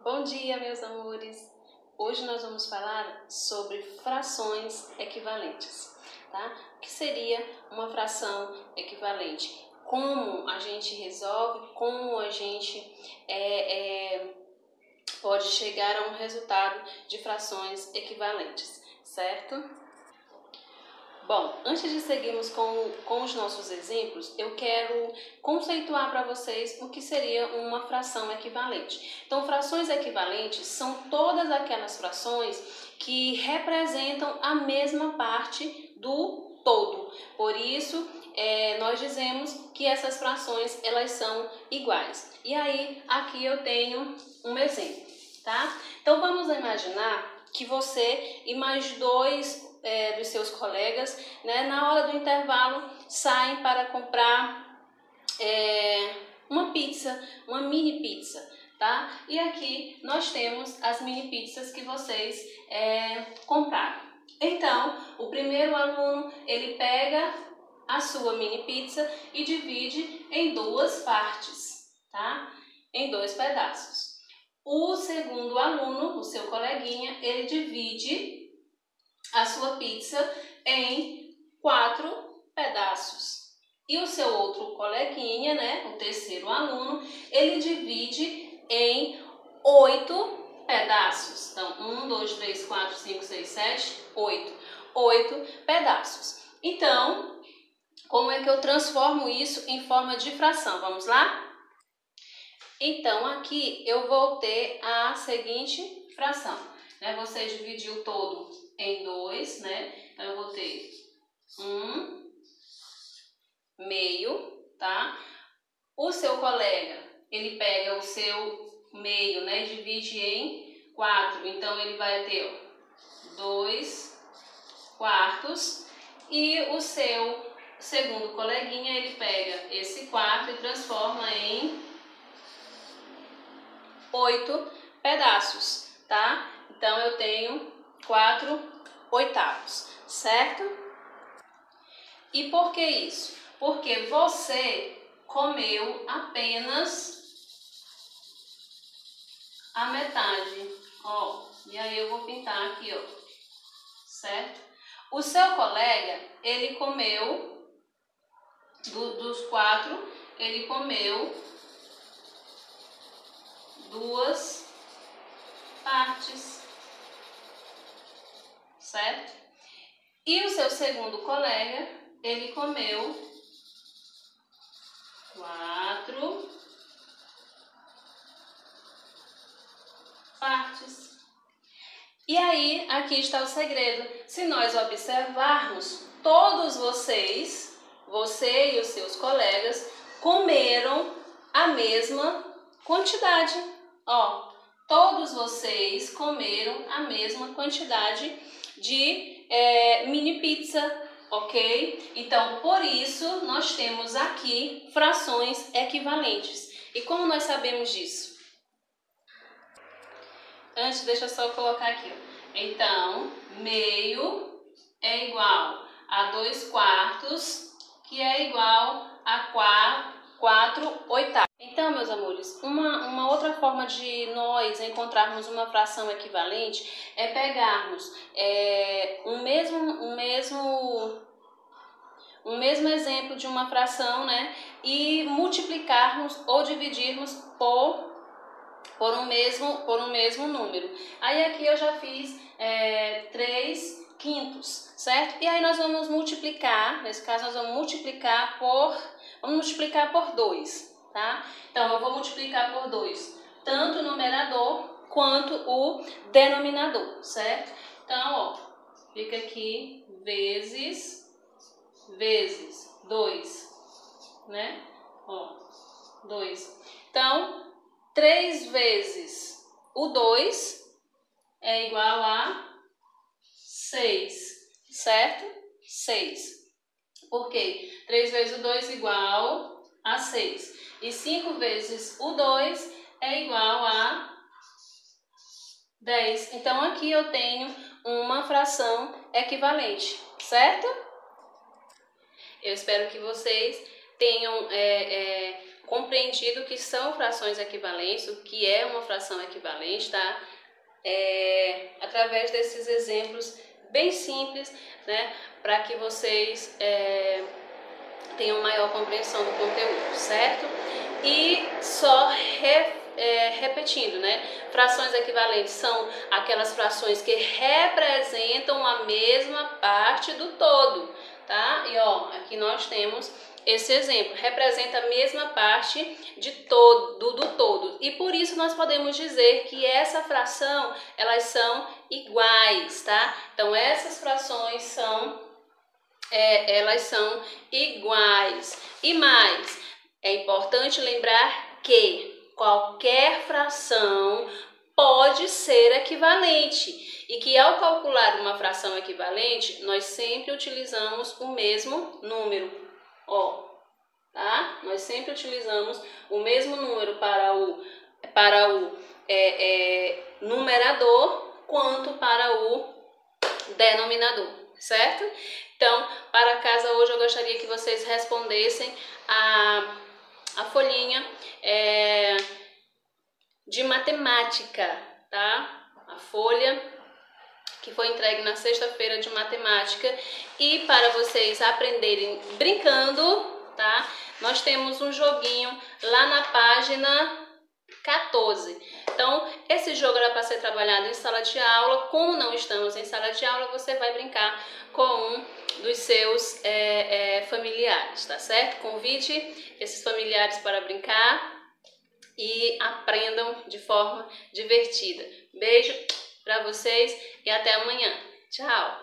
Bom dia, meus amores! Hoje nós vamos falar sobre frações equivalentes, tá? O que seria uma fração equivalente? Como a gente resolve, como a gente pode chegar a um resultado de frações equivalentes, certo? Bom, antes de seguirmos com os nossos exemplos, eu quero conceituar para vocês o que seria uma fração equivalente. Então, frações equivalentes são todas aquelas frações que representam a mesma parte do todo. Por isso, nós dizemos que essas frações elas são iguais. E aí, aqui eu tenho um exemplo, tá? Então, vamos imaginar que você e mais dois dos seus colegas, né, na hora do intervalo, saem para comprar uma pizza, uma mini pizza, tá? E aqui nós temos as mini pizzas que vocês compraram. Então, o primeiro aluno, ele pega a sua mini pizza e divide em duas partes, tá? Em dois pedaços. O segundo aluno, o seu coleguinha, ele divide a sua pizza em 4 pedaços. E o seu outro coleguinha, né, o terceiro aluno, ele divide em 8 pedaços. Então, 1, 2, 3, 4, 5, 6, 7, 8. 8 pedaços. Então, como é que eu transformo isso em forma de fração? Vamos lá? Então, aqui eu vou ter a seguinte fração, né? Você dividiu o todo em 2, né? Então, eu vou ter 1/2, tá? O seu colega, ele pega o seu meio, né? E divide em 4. Então, ele vai ter 2/4. E o seu segundo coleguinha, ele pega esse 4 e transforma em 8 pedaços, tá? Então, eu tenho 4/8, certo? E por que isso? Porque você comeu apenas a metade, ó. E aí eu vou pintar aqui, ó, certo? O seu colega, ele comeu, dos 4, ele comeu 2 partes, certo? E o seu segundo colega, ele comeu 4 partes. E aí, aqui está o segredo. Se nós observarmos, todos vocês, você e os seus colegas, comeram a mesma quantidade. Ó, todos vocês comeram a mesma quantidade de mini pizza, ok? Então, por isso, nós temos aqui frações equivalentes. E como nós sabemos disso? Antes, deixa eu só colocar aqui, ó. Então, meio é igual a 2/4, que é igual a 4/8. Então, meus amores, uma outra forma de nós encontrarmos uma fração equivalente é pegarmos um mesmo exemplo de uma fração, né, e multiplicarmos ou dividirmos por um mesmo número. Aí aqui eu já fiz 3/5, certo? E aí nós vamos multiplicar, nesse caso nós vamos multiplicar por 2, tá? Então eu vou multiplicar por 2, tanto o numerador quanto o denominador, certo? Então, ó, fica aqui vezes 2, né? Ó, 2. Então, 3 vezes o 2 é igual a 6, certo? 6. Por quê? 3 vezes o 2 é igual a 6. E 5 vezes o 2 é igual a 10. Então, aqui eu tenho uma fração equivalente, certo? Eu espero que vocês tenham compreendido o que são frações equivalentes, o que é uma fração equivalente, tá? Através desses exemplos bem simples, né? Para que vocês tenham maior compreensão do conteúdo, certo? E só repetindo, né? Frações equivalentes são aquelas frações que representam a mesma parte do todo, tá? E ó, aqui nós temos esse exemplo, representa a mesma parte do todo. E por isso nós podemos dizer que essa fração, elas são iguais, tá? Então essas frações elas são iguais. E mais, é importante lembrar que qualquer fração pode ser equivalente e que ao calcular uma fração equivalente, nós sempre utilizamos o mesmo número. Ó, tá? Nós sempre utilizamos o mesmo número para o numerador quanto para o denominador, certo? Então, para casa hoje eu gostaria que vocês respondessem a folhinha de matemática, tá? A folha que foi entregue na sexta-feira de matemática. E para vocês aprenderem brincando, tá? Nós temos um joguinho lá na página 14. Então, esse jogo era para ser trabalhado em sala de aula. Como não estamos em sala de aula, você vai brincar com um dos seus familiares, tá certo? Convide esses familiares para brincar e aprendam de forma divertida. Beijo para vocês e até amanhã. Tchau!